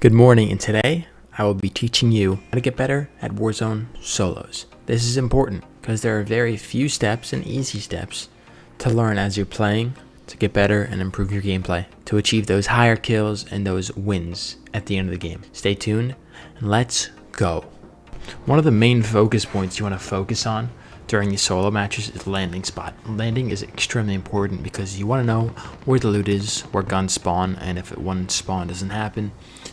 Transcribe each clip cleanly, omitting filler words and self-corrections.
Good morning, and today I will be teaching you how to get better at Warzone solos. This is important because there are very few steps and easy steps to learn as you're playing to get better and improve your gameplay, to achieve those higher kills and those wins at the end of the game. Stay tuned and let's go. One of the main focus points you want to focus on during your solo matches is landing spot. Landing is extremely important because you want to know where the loot is, where guns spawn, and if one spawn doesn't happen,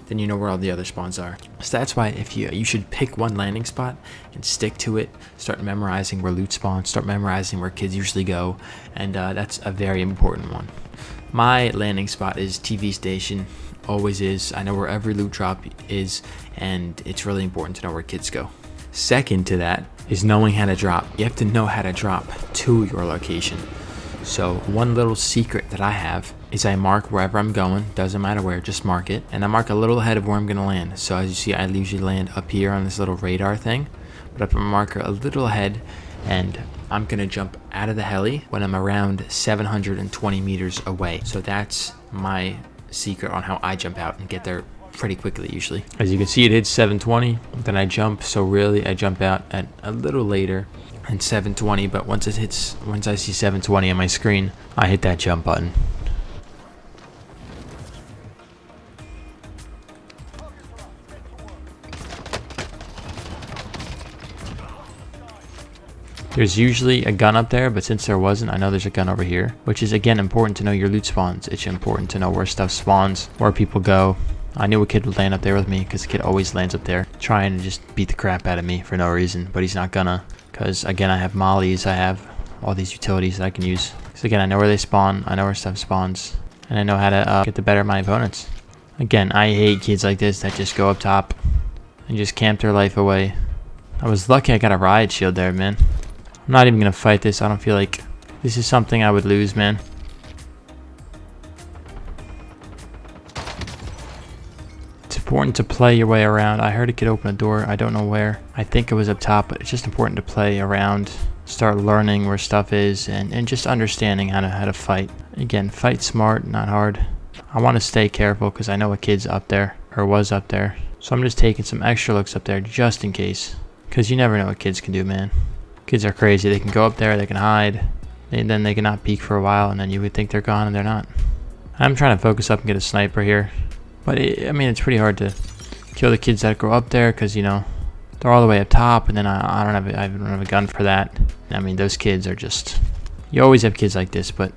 then you know where all the other spawns are. So that's why if you should pick one landing spot and stick to it. Start memorizing where loot spawns, start memorizing where kids usually go, and that's a very important one. My landing spot is TV station, always is. I know where every loot drop is, and it's really important to know where kids go. Second to that is knowing how to drop. You have to know how to drop to your location. So one little secret that I have is I mark wherever I'm going, doesn't matter where, just mark it. And I mark a little ahead of where I'm gonna land. So as you see, I usually land up here on this little radar thing, but I put my marker a little ahead, and I'm gonna jump out of the heli when I'm around 720 meters away. So that's my secret on how I jump out and get there pretty quickly usually. As you can see, it hits 720, then I jump, so really I jump out at a little later and 720, but once I see 720 on my screen, I hit that jump button. There's usually a gun up there, but since there wasn't, I know there's a gun over here, which is again important to know your loot spawns. It's important to know where stuff spawns, where people go. I knew a kid would land up there with me because the kid always lands up there trying to just beat the crap out of me for no reason, but he's not gonna, because again, I have mollies, I have all these utilities that I can use. So again, I know where they spawn, I know where stuff spawns, and I know how to get the better of my opponents. Again, I hate kids like this that just go up top and just camp their life away. I was lucky I got a riot shield there, man. I'm not even gonna fight this. I don't feel like this is something I would lose, man. It's important to play your way around. I heard a kid open a door. I don't know where. I think it was up top, but it's just important to play around, start learning where stuff is, and just understanding how to fight. Again, fight smart, not hard. I want to stay careful because I know a kid's up there, or was up there. So I'm just taking some extra looks up there just in case, because you never know what kids can do, man. Kids are crazy. They can go up there, they can hide, and then they cannot peek for a while, and then you would think they're gone and they're not. I'm trying to focus up and get a sniper here, but I mean, it's pretty hard to kill the kids that go up there because, you know, they're all the way up top, and then I don't have a gun for that. I mean, those kids are just, you always have kids like this, but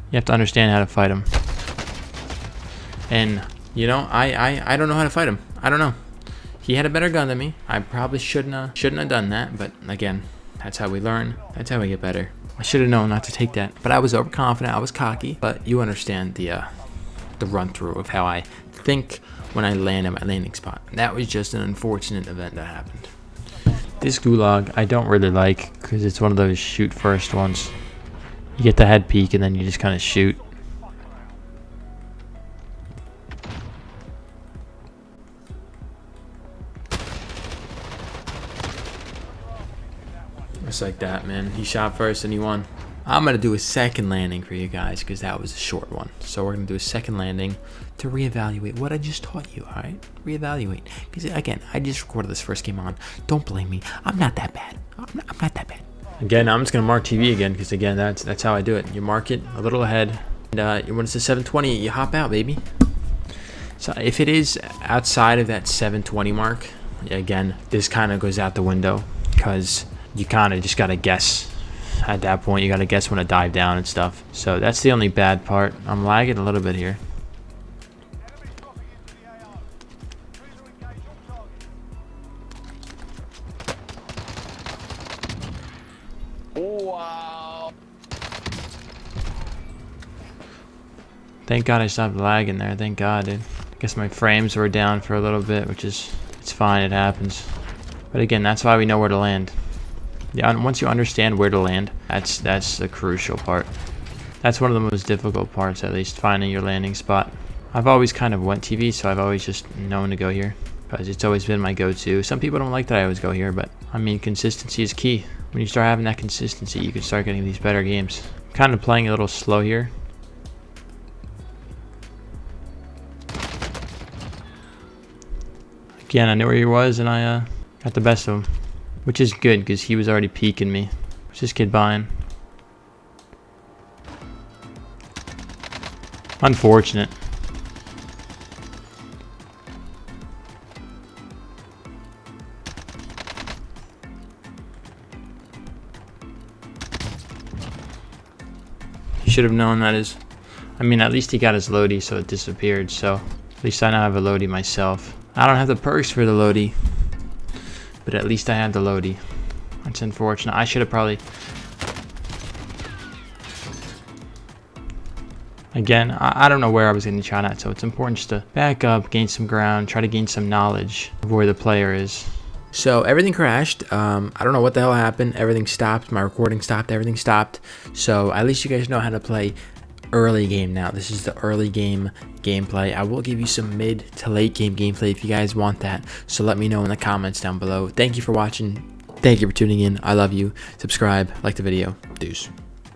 you have to understand how to fight them. And you know, I don't know how to fight him. I don't know. He had a better gun than me. I probably shouldn't have done that, but again, that's how we learn. That's how we get better. I should have known not to take that, but I was overconfident. I was cocky. But you understand the run through of how I think when I land at my landing spot. That was just an unfortunate event that happened. This gulag I don't really like because it's one of those shoot first ones. You get the head peek and then you just kind of shoot. Just like that, man. He shot first and he won. I'm gonna do a second landing for you guys because that was a short one. So we're gonna do a second landing to reevaluate what I just taught you. All right, reevaluate. Because again, I just recorded this first game on. Don't blame me. I'm not that bad. I'm not that bad. Again, I'm just gonna mark TV again because again, that's how I do it. You mark it a little ahead, and when it's a 720, you hop out, baby. So if it is outside of that 720 mark, again, this kind of goes out the window because you kind of just got to guess at that point. You got to guess when to dive down and stuff. So that's the only bad part. I'm lagging a little bit here. Wow. Thank God I stopped lagging there. Thank God, dude. I guess my frames were down for a little bit, which is, it's fine. It happens. But again, that's why we know where to land. Yeah, once you understand where to land, that's the crucial part. That's one of the most difficult parts, at least, finding your landing spot. I've always kind of went TV, so I've always just known to go here because it's always been my go-to. Some people don't like that I always go here, but I mean, consistency is key. When you start having that consistency, you can start getting these better games. I'm kind of playing a little slow here. Again, I knew where he was, and I got the best of him. Which is good, because he was already peeking me. What's this kid buying? Unfortunate. He should have known that is... I mean, at least he got his Lodi, so it disappeared, so... At least I now have a Lodi myself. I don't have the perks for the Lodi. But at least I have the Lodi. That's unfortunate. I should have probably... Again, I don't know where I was getting shot at, so it's important just to back up, gain some ground, try to gain some knowledge of where the player is. So everything crashed. I don't know what the hell happened. Everything stopped. My recording stopped. Everything stopped. So at least you guys know how to play early game now. This is the early game gameplay. I will give you some mid to late game gameplay if you guys want that. So let me know in the comments down below. Thank you for watching. Thank you for tuning in. I love you. Subscribe. Like the video. Deuce.